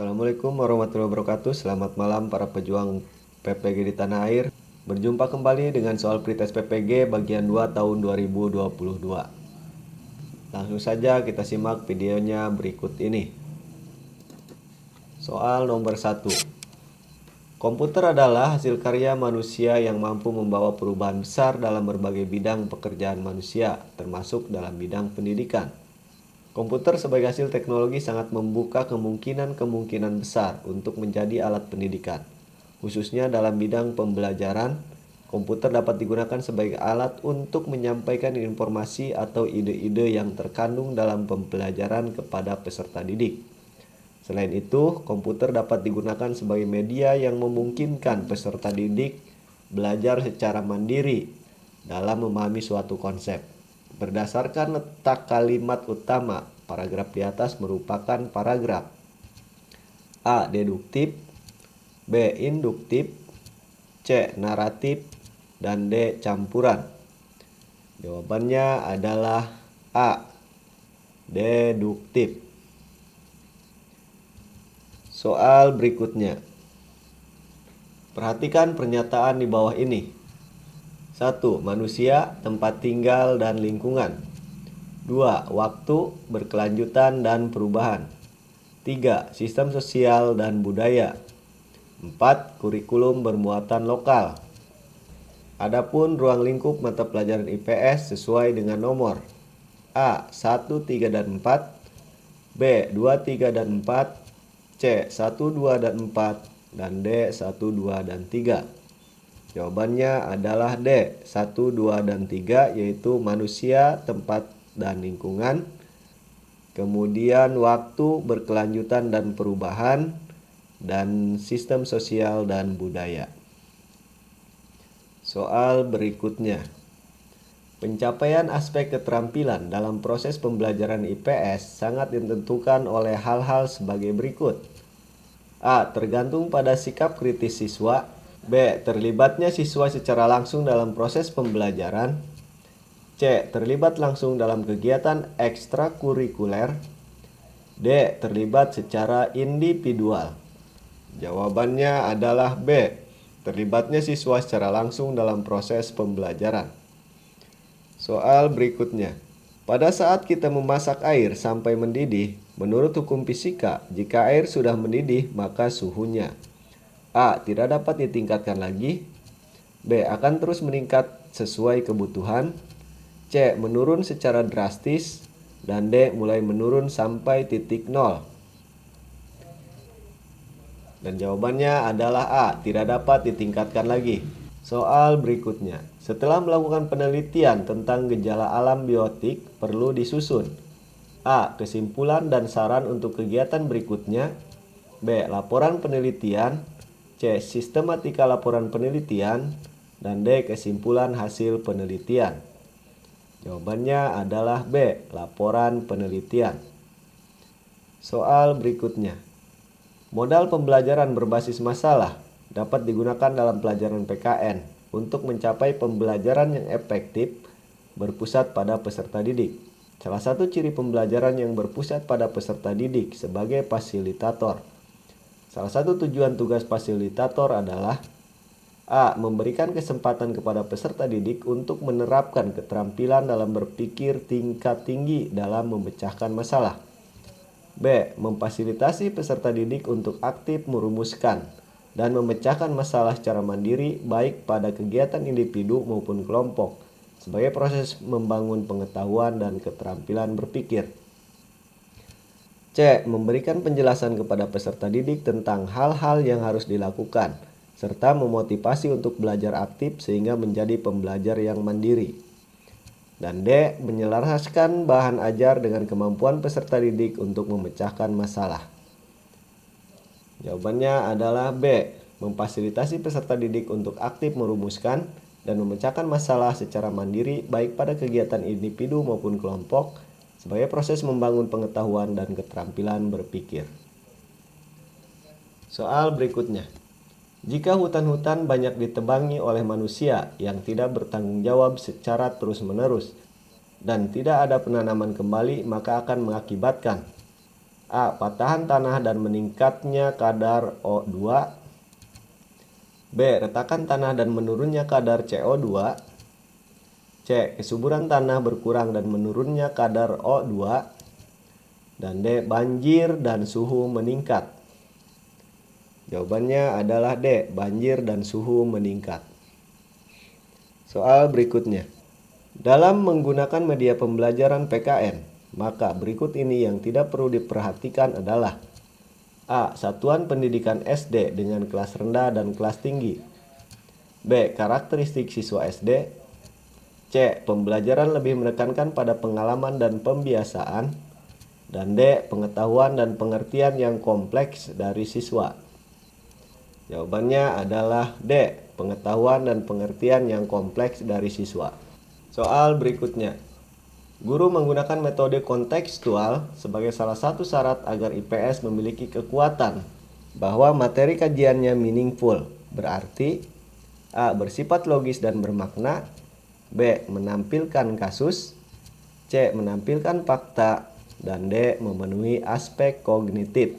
Assalamualaikum warahmatullahi wabarakatuh. Selamat malam para pejuang PPG di tanah air. Berjumpa kembali dengan soal pretest PPG bagian 2 tahun 2022. Langsung saja kita simak videonya berikut ini. Soal nomor 1. Komputer adalah hasil karya manusia yang mampu membawa perubahan besar dalam berbagai bidang pekerjaan manusia, termasuk dalam bidang pendidikan. Komputer sebagai hasil teknologi sangat membuka kemungkinan besar untuk menjadi alat pendidikan. Khususnya dalam bidang pembelajaran, komputer dapat digunakan sebagai alat untuk menyampaikan informasi atau ide-ide yang terkandung dalam pembelajaran kepada peserta didik. Selain itu, komputer dapat digunakan sebagai media yang memungkinkan peserta didik belajar secara mandiri dalam memahami suatu konsep. Berdasarkan letak kalimat utama, paragraf di atas merupakan paragraf A. Deduktif, B. Induktif, C. Naratif, dan D. Campuran. Jawabannya adalah A. Deduktif. Soal berikutnya. Perhatikan pernyataan di bawah ini. 1. Manusia, tempat tinggal, dan lingkungan. 2. Waktu, berkelanjutan, dan perubahan. 3. Sistem sosial dan budaya. 4. Kurikulum bermuatan lokal. Adapun ruang lingkup mata pelajaran IPS sesuai dengan nomor A. 1, 3, dan 4, B. 2, 3, dan 4, C. 1, 2, dan 4, dan D. 1, 2, dan 3. Jawabannya adalah D. 1, 2, dan 3, yaitu manusia, tempat, dan lingkungan. Kemudian waktu, berkelanjutan, dan perubahan, dan sistem sosial dan budaya. Soal berikutnya. Pencapaian aspek keterampilan dalam proses pembelajaran IPS sangat ditentukan oleh hal-hal sebagai berikut. A. Tergantung pada sikap kritis siswa. B. Terlibatnya siswa secara langsung dalam proses pembelajaran. C. Terlibat langsung dalam kegiatan ekstrakurikuler. D. Terlibat secara individual. Jawabannya adalah B. Terlibatnya siswa secara langsung dalam proses pembelajaran. Soal berikutnya. Pada saat kita memasak air sampai mendidih, menurut hukum fisika, jika air sudah mendidih, maka suhunya A. Tidak dapat ditingkatkan lagi, B. Akan terus meningkat sesuai kebutuhan, C. Menurun secara drastis, dan D. Mulai menurun sampai titik nol. Dan jawabannya adalah A. Tidak dapat ditingkatkan lagi. Soal berikutnya. Setelah melakukan penelitian tentang gejala alam biotik, perlu disusun A. Kesimpulan dan saran untuk kegiatan berikutnya, B. Laporan penelitian, C. Sistematika laporan penelitian, dan D. Kesimpulan hasil penelitian. Jawabannya adalah B. Laporan penelitian. Soal berikutnya. Modal pembelajaran berbasis masalah dapat digunakan dalam pelajaran PKN untuk mencapai pembelajaran yang efektif berpusat pada peserta didik. Salah satu ciri pembelajaran yang berpusat pada peserta didik sebagai fasilitator. Salah satu tujuan tugas fasilitator adalah A. Memberikan kesempatan kepada peserta didik untuk menerapkan keterampilan dalam berpikir tingkat tinggi dalam memecahkan masalah. B. Memfasilitasi peserta didik untuk aktif merumuskan dan memecahkan masalah secara mandiri baik pada kegiatan individu maupun kelompok sebagai proses membangun pengetahuan dan keterampilan berpikir. C. Memberikan penjelasan kepada peserta didik tentang hal-hal yang harus dilakukan, serta memotivasi untuk belajar aktif sehingga menjadi pembelajar yang mandiri. Dan D. Menyelaraskan bahan ajar dengan kemampuan peserta didik untuk memecahkan masalah. Jawabannya adalah B. Memfasilitasi peserta didik untuk aktif merumuskan dan memecahkan masalah secara mandiri baik pada kegiatan individu maupun kelompok sebagai proses membangun pengetahuan dan keterampilan berpikir. Soal berikutnya. Jika hutan-hutan banyak ditebangi oleh manusia yang tidak bertanggung jawab secara terus-menerus dan tidak ada penanaman kembali, maka akan mengakibatkan A. Patahan tanah dan meningkatnya kadar O2. B. Retakan tanah dan menurunnya kadar CO2. C. Kesuburan tanah berkurang dan menurunnya kadar O2. Dan D. Banjir dan suhu meningkat. Jawabannya adalah D. Banjir dan suhu meningkat. Soal berikutnya. Dalam menggunakan media pembelajaran PKN, maka berikut ini yang tidak perlu diperhatikan adalah A. Satuan pendidikan SD dengan kelas rendah dan kelas tinggi. B. Karakteristik siswa SD. C. Pembelajaran lebih menekankan pada pengalaman dan pembiasaan. Dan D. Pengetahuan dan pengertian yang kompleks dari siswa. Jawabannya adalah D. Pengetahuan dan pengertian yang kompleks dari siswa. Soal berikutnya. Guru menggunakan metode kontekstual sebagai salah satu syarat agar IPS memiliki kekuatan bahwa materi kajiannya meaningful, berarti A. Bersifat logis dan bermakna. B. Menampilkan kasus. C. Menampilkan fakta. Dan D. Memenuhi aspek kognitif.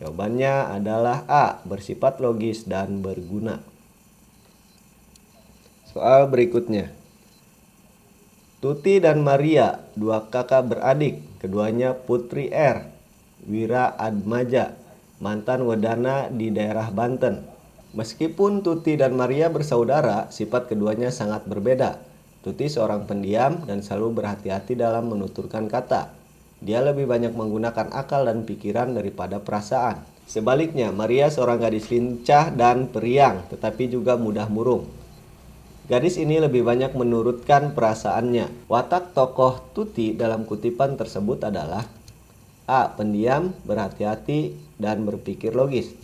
Jawabannya adalah A. Bersifat logis dan berguna. Soal berikutnya. Tuti dan Maria, dua kakak beradik, keduanya Putri R, Wira Admaja, mantan wedana di daerah Banten. Meskipun Tuti dan Maria bersaudara, sifat keduanya sangat berbeda. Tuti seorang pendiam dan selalu berhati-hati dalam menuturkan kata. Dia lebih banyak menggunakan akal dan pikiran daripada perasaan. Sebaliknya, Maria seorang gadis lincah dan periang, tetapi juga mudah murung. Gadis ini lebih banyak menurutkan perasaannya. Watak tokoh Tuti dalam kutipan tersebut adalah A. Pendiam, berhati-hati, dan berpikir logis.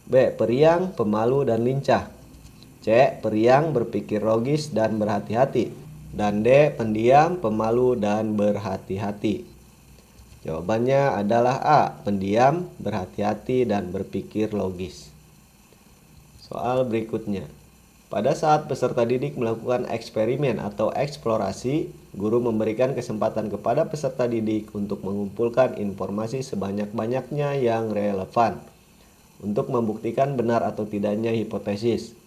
B. Periang, pemalu, dan lincah. C. Periang, berpikir logis, dan berhati-hati. Dan D. Pendiam, pemalu, dan berhati-hati. Jawabannya adalah A. Pendiam, berhati-hati, dan berpikir logis. Soal berikutnya. Pada saat peserta didik melakukan eksperimen atau eksplorasi, guru memberikan kesempatan kepada peserta didik untuk mengumpulkan informasi sebanyak-banyaknya yang relevan untuk membuktikan benar atau tidaknya hipotesis.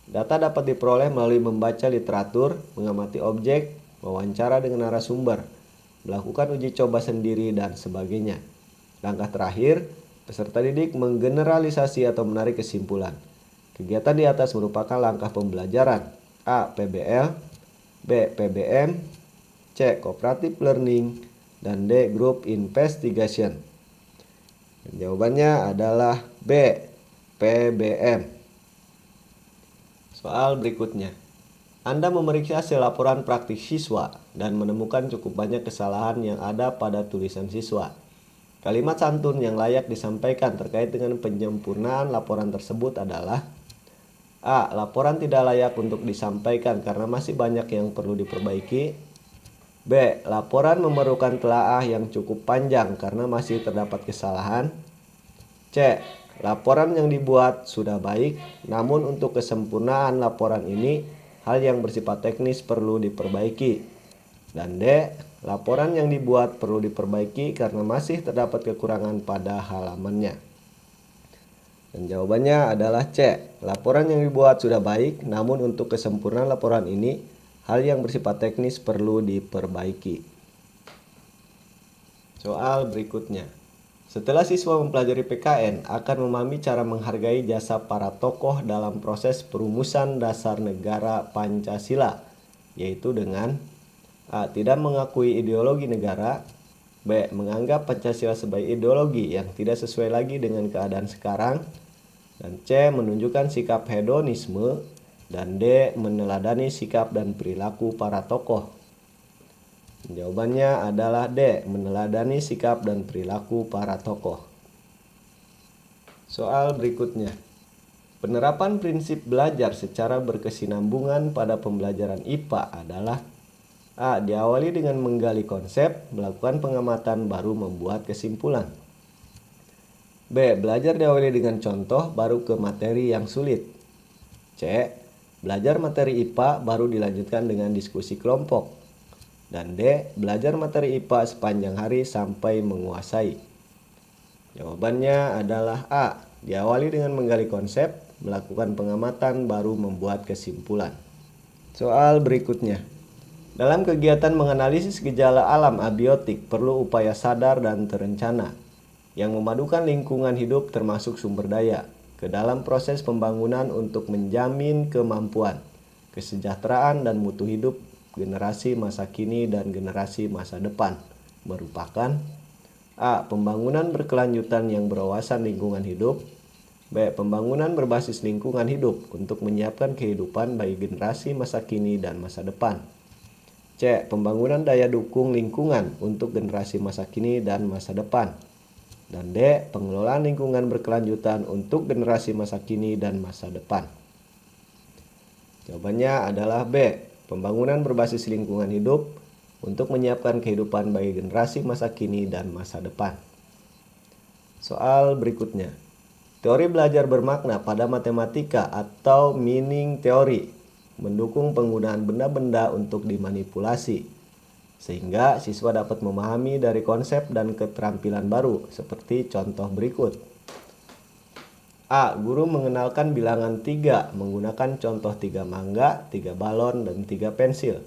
Data dapat diperoleh melalui membaca literatur, mengamati objek, wawancara dengan narasumber, melakukan uji coba sendiri, dan sebagainya. Langkah terakhir, peserta didik menggeneralisasi atau menarik kesimpulan. Kegiatan di atas merupakan langkah pembelajaran. A. PBL, B. PBM, C. Cooperative Learning, dan D. Group Investigation. Dan jawabannya adalah B. PBM. Soal berikutnya. Anda memeriksa hasil laporan praktik siswa dan menemukan cukup banyak kesalahan yang ada pada tulisan siswa. Kalimat santun yang layak disampaikan terkait dengan penyempurnaan laporan tersebut adalah A. Laporan tidak layak untuk disampaikan karena masih banyak yang perlu diperbaiki. B. Laporan memerlukan telaah yang cukup panjang karena masih terdapat kesalahan. C. Laporan yang dibuat sudah baik, namun untuk kesempurnaan laporan ini, hal yang bersifat teknis perlu diperbaiki. Dan D. Laporan yang dibuat perlu diperbaiki karena masih terdapat kekurangan pada halamannya. Dan jawabannya adalah C. Laporan yang dibuat sudah baik, namun untuk kesempurnaan laporan ini, hal yang bersifat teknis perlu diperbaiki. Soal berikutnya. Setelah siswa mempelajari PKN, akan memahami cara menghargai jasa para tokoh dalam proses perumusan dasar negara Pancasila, yaitu dengan A. Tidak mengakui ideologi negara. B. Menganggap Pancasila sebagai ideologi yang tidak sesuai lagi dengan keadaan sekarang. Dan C. Menunjukkan sikap hedonisme. Dan D. Meneladani sikap dan perilaku para tokoh. Jawabannya adalah D. Meneladani sikap dan perilaku para tokoh. Soal berikutnya. Penerapan prinsip belajar secara berkesinambungan pada pembelajaran IPA adalah A. Diawali dengan menggali konsep, melakukan pengamatan, baru membuat kesimpulan. B. Belajar diawali dengan contoh, baru ke materi yang sulit. C. Belajar materi IPA, baru dilanjutkan dengan diskusi kelompok. Dan D. Belajar materi IPA sepanjang hari sampai menguasai. Jawabannya adalah A. Diawali dengan menggali konsep, melakukan pengamatan, baru membuat kesimpulan. Soal berikutnya. Dalam kegiatan menganalisis gejala alam abiotik perlu upaya sadar dan terencana yang memadukan lingkungan hidup termasuk sumber daya ke dalam proses pembangunan untuk menjamin kemampuan, kesejahteraan dan mutu hidup generasi masa kini dan generasi masa depan, merupakan A. Pembangunan berkelanjutan yang berwawasan lingkungan hidup. B. Pembangunan berbasis lingkungan hidup untuk menyiapkan kehidupan bagi generasi masa kini dan masa depan. C. Pembangunan daya dukung lingkungan untuk generasi masa kini dan masa depan. Dan D. Pengelolaan lingkungan berkelanjutan untuk generasi masa kini dan masa depan. Jawabannya adalah B. Pembangunan berbasis lingkungan hidup untuk menyiapkan kehidupan bagi generasi masa kini dan masa depan. Soal berikutnya. Teori belajar bermakna pada matematika atau meaning teori mendukung penggunaan benda-benda untuk dimanipulasi, sehingga siswa dapat memahami dari konsep dan keterampilan baru, seperti contoh berikut. A. Guru mengenalkan bilangan 3 menggunakan contoh 3 mangga, 3 balon, dan 3 pensil.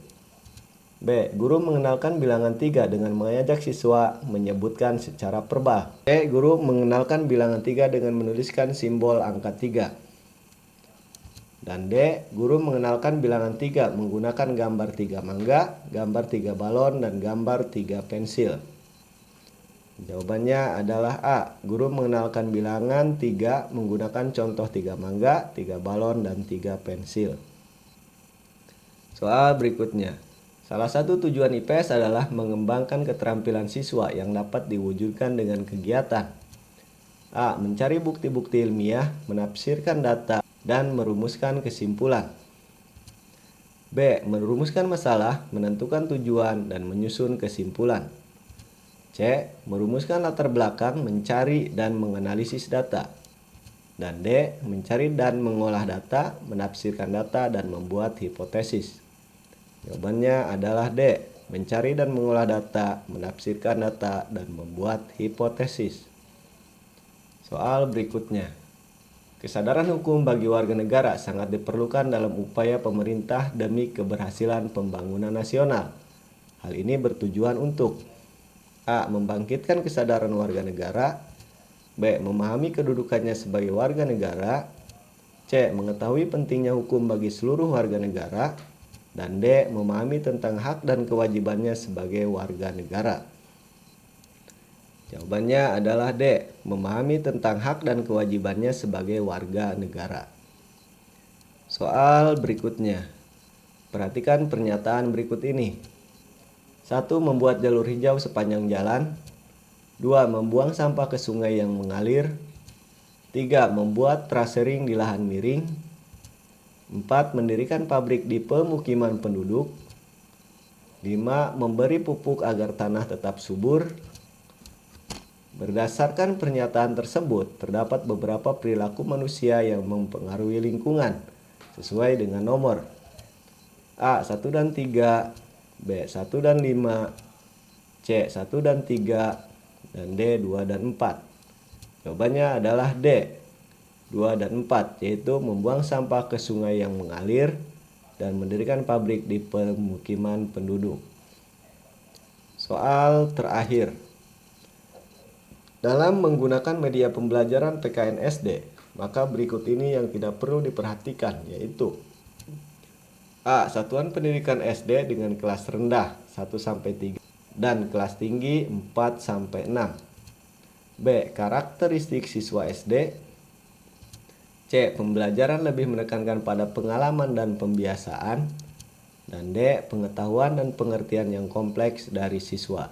B. Guru mengenalkan bilangan 3 dengan mengajak siswa menyebutkan secara verbal. C. Guru mengenalkan bilangan 3 dengan menuliskan simbol angka 3. Dan D. Guru mengenalkan bilangan 3 menggunakan gambar 3 mangga, gambar 3 balon, dan gambar 3 pensil. Jawabannya adalah A. Guru mengenalkan bilangan 3 menggunakan contoh 3 mangga, 3 balon, dan 3 pensil. Soal berikutnya. Salah satu tujuan IPS adalah mengembangkan keterampilan siswa yang dapat diwujudkan dengan kegiatan A. Mencari bukti-bukti ilmiah, menafsirkan data, dan merumuskan kesimpulan. B. Merumuskan masalah, menentukan tujuan, dan menyusun kesimpulan. C. Merumuskan latar belakang, mencari dan menganalisis data. Dan D. Mencari dan mengolah data, menafsirkan data, dan membuat hipotesis. Jawabannya adalah D. Mencari dan mengolah data, menafsirkan data, dan membuat hipotesis. Soal berikutnya. Kesadaran hukum bagi warga negara sangat diperlukan dalam upaya pemerintah demi keberhasilan pembangunan nasional. Hal ini bertujuan untuk A. Membangkitkan kesadaran warga negara. B. Memahami kedudukannya sebagai warga negara. C. Mengetahui pentingnya hukum bagi seluruh warga negara. Dan D. Memahami tentang hak dan kewajibannya sebagai warga negara. Jawabannya adalah D. Memahami tentang hak dan kewajibannya sebagai warga negara. Soal berikutnya. Perhatikan pernyataan berikut ini. 1. Membuat jalur hijau sepanjang jalan. 2. Membuang sampah ke sungai yang mengalir. 3. Membuat trasering di lahan miring. 4. Mendirikan pabrik di pemukiman penduduk. 5. Memberi pupuk agar tanah tetap subur. Berdasarkan pernyataan tersebut, terdapat beberapa perilaku manusia yang mempengaruhi lingkungan sesuai dengan nomor A. 1 dan 3, B. 1 dan 5, C. 1 dan 3, dan D. 2 dan 4. Jawabannya adalah D. 2 dan 4, yaitu membuang sampah ke sungai yang mengalir dan mendirikan pabrik di pemukiman penduduk. Soal terakhir. Dalam menggunakan media pembelajaran PKN SD, maka berikut ini yang tidak perlu diperhatikan, yaitu A. Satuan pendidikan SD dengan kelas rendah 1-3 dan kelas tinggi 4-6. B. Karakteristik siswa SD. C. Pembelajaran lebih menekankan pada pengalaman dan pembiasaan. Dan D. Pengetahuan dan pengertian yang kompleks dari siswa.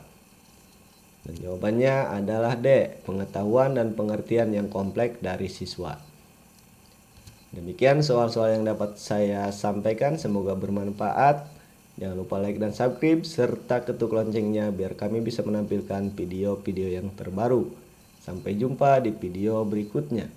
Dan jawabannya adalah D. Pengetahuan dan pengertian yang kompleks dari siswa. Demikian soal-soal yang dapat saya sampaikan. Semoga bermanfaat. Jangan lupa like dan subscribe serta ketuk loncengnya biar kami bisa menampilkan video-video yang terbaru. Sampai jumpa di video berikutnya.